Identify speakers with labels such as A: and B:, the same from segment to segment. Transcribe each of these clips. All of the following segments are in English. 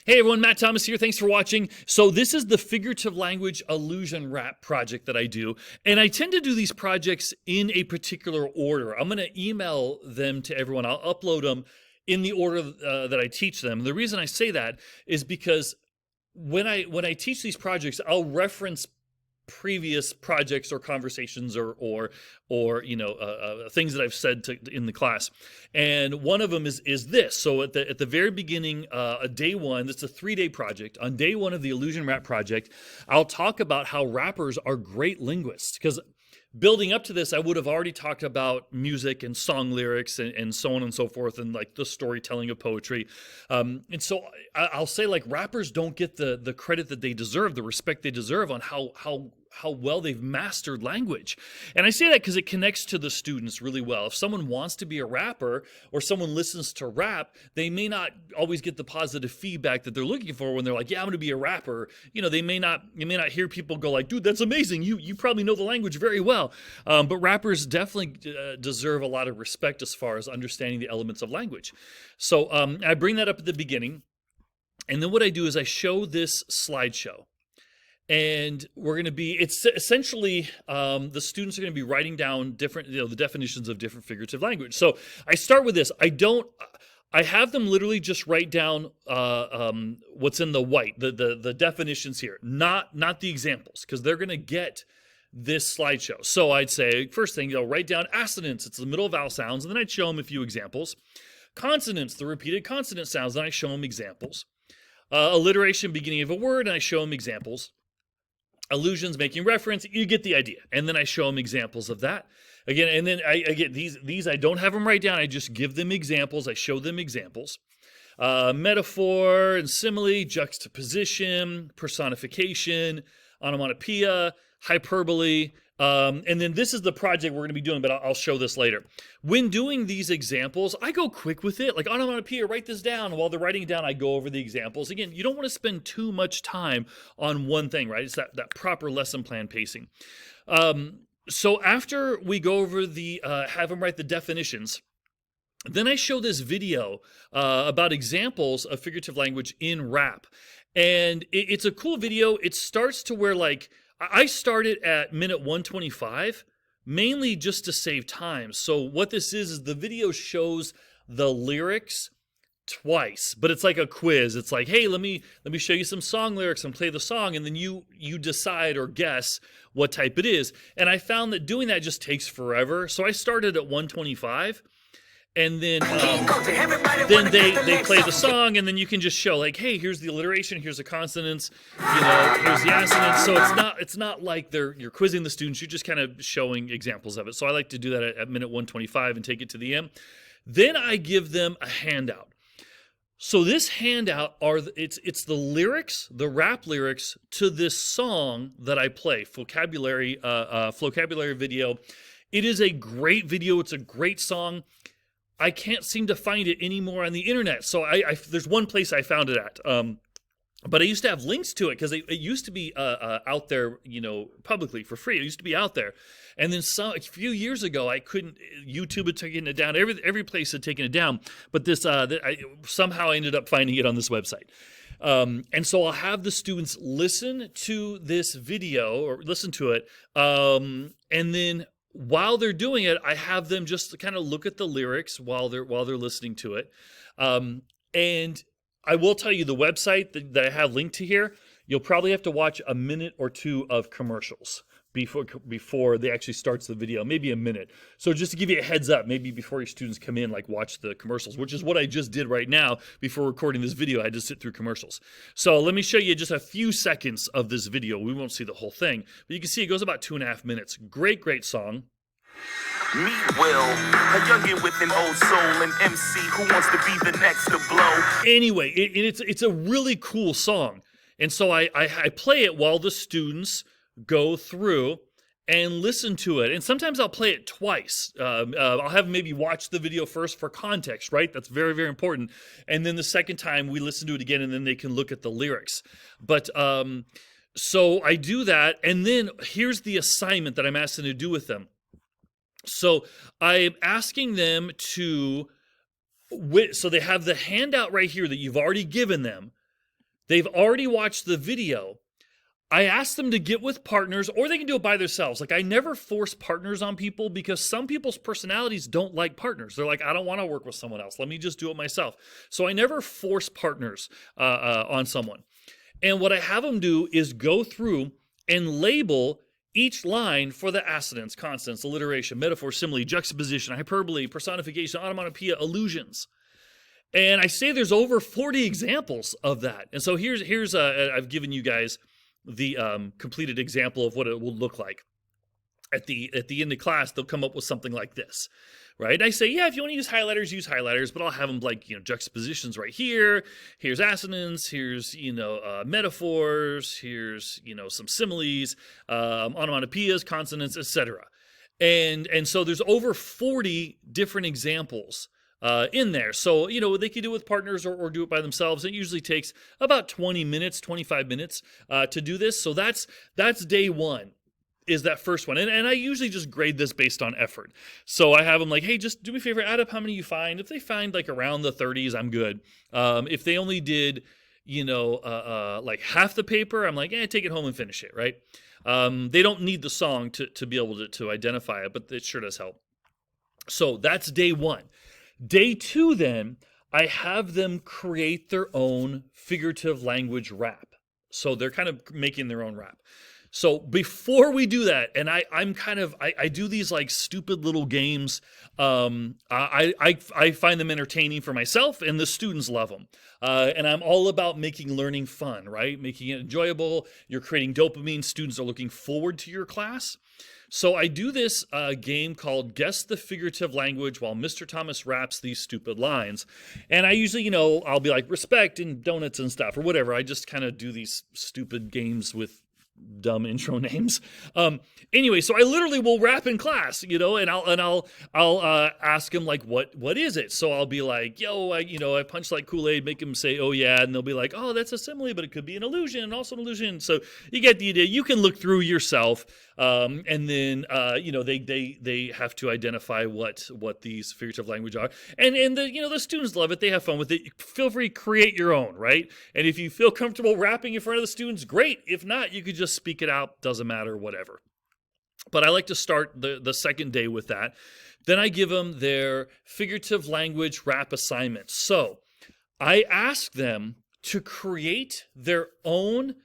A: Hey everyone, Matt Thomas here. Thanks for watching. So this is the figurative language allusion rap project that I do. And I tend to do these projects in a particular order. I'm going to email them to everyone. I'll upload them in the order that I teach them. The reason I say that is because when I teach these projects, I'll reference previous projects or conversations or things that I've said in the class, and one of them is this. So at the very beginning, day one, it's a 3-day project. On day one of the Allusion Rap project, I'll talk about how rappers are great linguists, because building up to this, I would have already talked about music and song lyrics and so on and so forth, and like the storytelling of poetry. And so I'll say, like, rappers don't get the credit that they deserve, the respect they deserve on how well they've mastered language. And I say that because it connects to the students really well. If someone wants to be a rapper or someone listens to rap, they may not always get the positive feedback that they're looking for when they're like, yeah, I'm going to be a rapper. You may not hear people go like, dude, that's amazing. You probably know the language very well. But rappers definitely deserve a lot of respect as far as understanding the elements of language. So I bring that up at the beginning. And then what I do is I show this slideshow. And it's essentially, the students are going to be writing down different, the definitions of different figurative language. So I start with this. I have them literally just write down what's in the white, the definitions here, not the examples, because they're going to get this slideshow. So I'd say, first thing, write down assonance. It's the middle of vowel sounds. And then I'd show them a few examples. Consonants, the repeated consonant sounds. And I show them examples. Alliteration, beginning of a word, and I show them examples. Allusions, making reference, you get the idea. And then I show them examples of that. Again, and then I get these, I don't have them write down, I just give them examples, I show them examples. Metaphor and simile, juxtaposition, personification, onomatopoeia, hyperbole. And then this is the project we're going to be doing, but I'll show this later. When doing these examples, I go quick with it. Like onomatopoeia, write this down. While they're writing it down, I go over the examples. Again, you don't want to spend too much time on one thing, right? It's that proper lesson plan pacing. So after we go over have them write the definitions, then I show this video about examples of figurative language in rap. And it's a cool video. It starts to where, like, I started at minute 125, mainly just to save time. So what this is the video shows the lyrics twice, but it's like a quiz. It's like, hey, let me show you some song lyrics and play the song, and then you decide or guess what type it is. And I found that doing that just takes forever. So I started at 125. And then they play the song, and then you can just show, like, hey, here's the alliteration, here's the consonants, here's the assonance. So it's not like you're quizzing the students, you're just kind of showing examples of it. So I like to do that at minute 125 and take it to the end. Then I give them a handout. So this handout it's the lyrics, the rap lyrics to this song that I play, vocabulary video. It is a great video. It's a great song. I can't seem to find it anymore on the internet. So there's one place I found it at. But I used to have links to it because it used to be out there, publicly for free. It used to be out there. And then a few years ago, I couldn't, YouTube had taken it down. Every place had taken it down. But somehow I ended up finding it on this website. And so I'll have the students listen to this video or listen to it. And then while they're doing it, I have them just kind of look at the lyrics while they're listening to it. And I will tell you the website that I have linked to here, you'll probably have to watch a minute or two of commercials before they actually starts the video, maybe a minute. So just to give you a heads up, maybe before your students come in, like, watch the commercials, which is what I just did right now. Before recording this video, I had to sit through commercials. So let me show you just a few seconds of this video. We won't see the whole thing, but you can see it goes about 2.5 minutes. Great song.
B: Meet Will, a youngin' with an old soul, an MC who wants to be the next to blow.
A: Anyway, it's a really cool song. And so I play it while the students go through and listen to it. And sometimes I'll play it twice. I'll have them maybe watch the video first for context, right? That's very, very important. And then the second time we listen to it again, and then they can look at the lyrics. But so I do that. And then here's the assignment that I'm asking to do with them. So I'm asking them so they have the handout right here that you've already given them. They've already watched the video. I ask them to get with partners, or they can do it by themselves. Like, I never force partners on people because some people's personalities don't like partners. They're like, I don't want to work with someone else. Let me just do it myself. So I never force partners on someone. And what I have them do is go through and label each line for the assonance, consonants, alliteration, metaphor, simile, juxtaposition, hyperbole, personification, onomatopoeia, allusions. And I say there's over 40 examples of that. And so here's I've given you guys the completed example of what it will look like. At the end of class, they'll come up with something like this, right? I say, yeah, if you want to use highlighters, but I'll have them like, juxtapositions right here. Here's assonance. Here's, metaphors. Here's, some similes, onomatopoeias, consonants, etc. And so there's over 40 different examples in there. So, they can do it with partners or do it by themselves. It usually takes about 20 minutes, 25 minutes to do this. So that's day one, is that first one. And I usually just grade this based on effort. So I have them like, hey, just do me a favor, add up how many you find. If they find like around the 30s, I'm good. If they only did, like half the paper, I'm like, take it home and finish it, right? They don't need the song to be able to identify it, but it sure does help. So that's day one. Day two, then, I have them create their own figurative language rap. So they're kind of making their own rap. So before we do that, and I do these like stupid little games. I find them entertaining for myself, and the students love them. And I'm all about making learning fun, right? Making it enjoyable. You're creating dopamine. Students are looking forward to your class. So I do this game called Guess the Figurative Language while Mr. Thomas raps these stupid lines. And I usually, I'll be like respect and donuts and stuff or whatever. I just kind of do these stupid games with dumb intro names. Anyway, so I literally will rap in class, and I'll ask them like, what is it? So I'll be like, I punch like Kool-Aid, make them say, oh yeah. And they'll be like, oh, that's a simile, but it could be an allusion and also an allusion. So you get the idea. You can look through yourself. And then, they have to identify what these figurative language are. And the students love it. They have fun with it. Feel free to create your own, right? And if you feel comfortable rapping in front of the students, great. If not, you could just speak it out. Doesn't matter, whatever. But I like to start the second day with that. Then I give them their figurative language rap assignment. So I ask them to create their own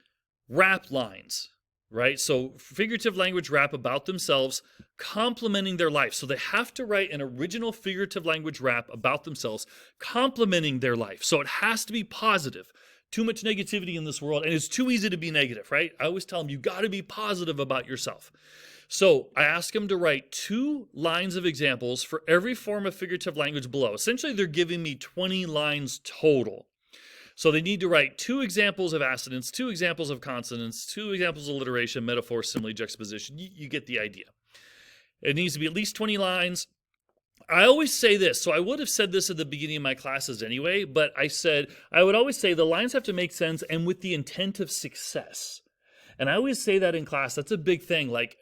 A: rap lines, right? So figurative language rap about themselves, complimenting their life. So they have to write an original figurative language rap about themselves, complimenting their life. So it has to be positive. Too much negativity in this world, and it's too easy to be negative, right? I always tell them, you got to be positive about yourself. So I ask them to write 2 lines of examples for every form of figurative language below. Essentially, they're giving me 20 lines total. So they need to write 2 examples of assonance, 2 examples of consonants, 2 examples of alliteration, metaphor, simile, juxtaposition. You get the idea. It needs to be at least 20 lines. I always say this, so I would have said this at the beginning of my classes anyway, but I would always say the lines have to make sense and with the intent of success. And I always say that in class. That's a big thing. Like,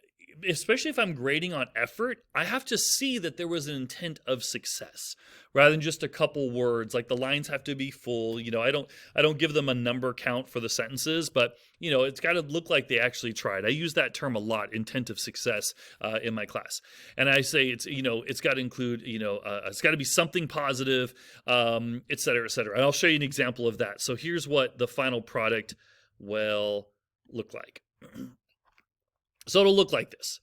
A: especially if I'm grading on effort, I have to see that there was an intent of success rather than just a couple words. Like the lines have to be full. I don't give them a number count for the sentences, but it's got to look like they actually tried. I use that term a lot, intent of success, in my class. And I say it's got to include, it's got to be something positive, et cetera, et cetera. And I'll show you an example of that. So here's what the final product will look like. So it'll look like this,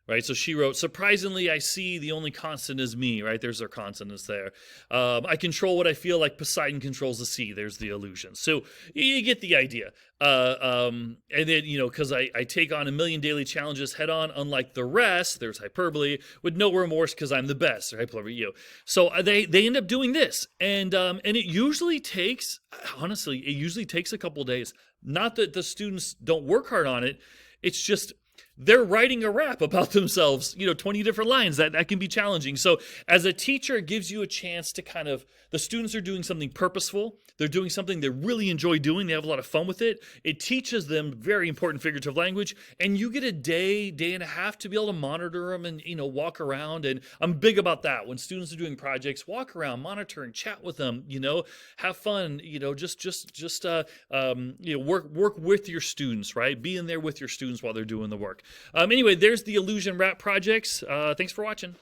A: right? So she wrote, surprisingly, I see the only constant is me, right? There's our consonants there. I control what I feel like Poseidon controls the sea. There's the allusion. So you get the idea. And then, because I take on a million daily challenges head on, unlike the rest, there's hyperbole, with no remorse because I'm the best, or hyperbole. So they end up doing this. And it usually takes, honestly, a couple days. Not that the students don't work hard on it. It's just, they're writing a rap about themselves, 20 different lines. That can be challenging. So as a teacher, it gives you a chance to kind of, the students are doing something purposeful. They're doing something they really enjoy doing. They have a lot of fun with it. It teaches them very important figurative language. And you get a day and a half to be able to monitor them and, walk around. And I'm big about that. When students are doing projects, walk around, monitor and chat with them, have fun, work with your students, right? Be in there with your students while they're doing the work. Anyway, there's the Allusion Rap projects. Thanks for watching.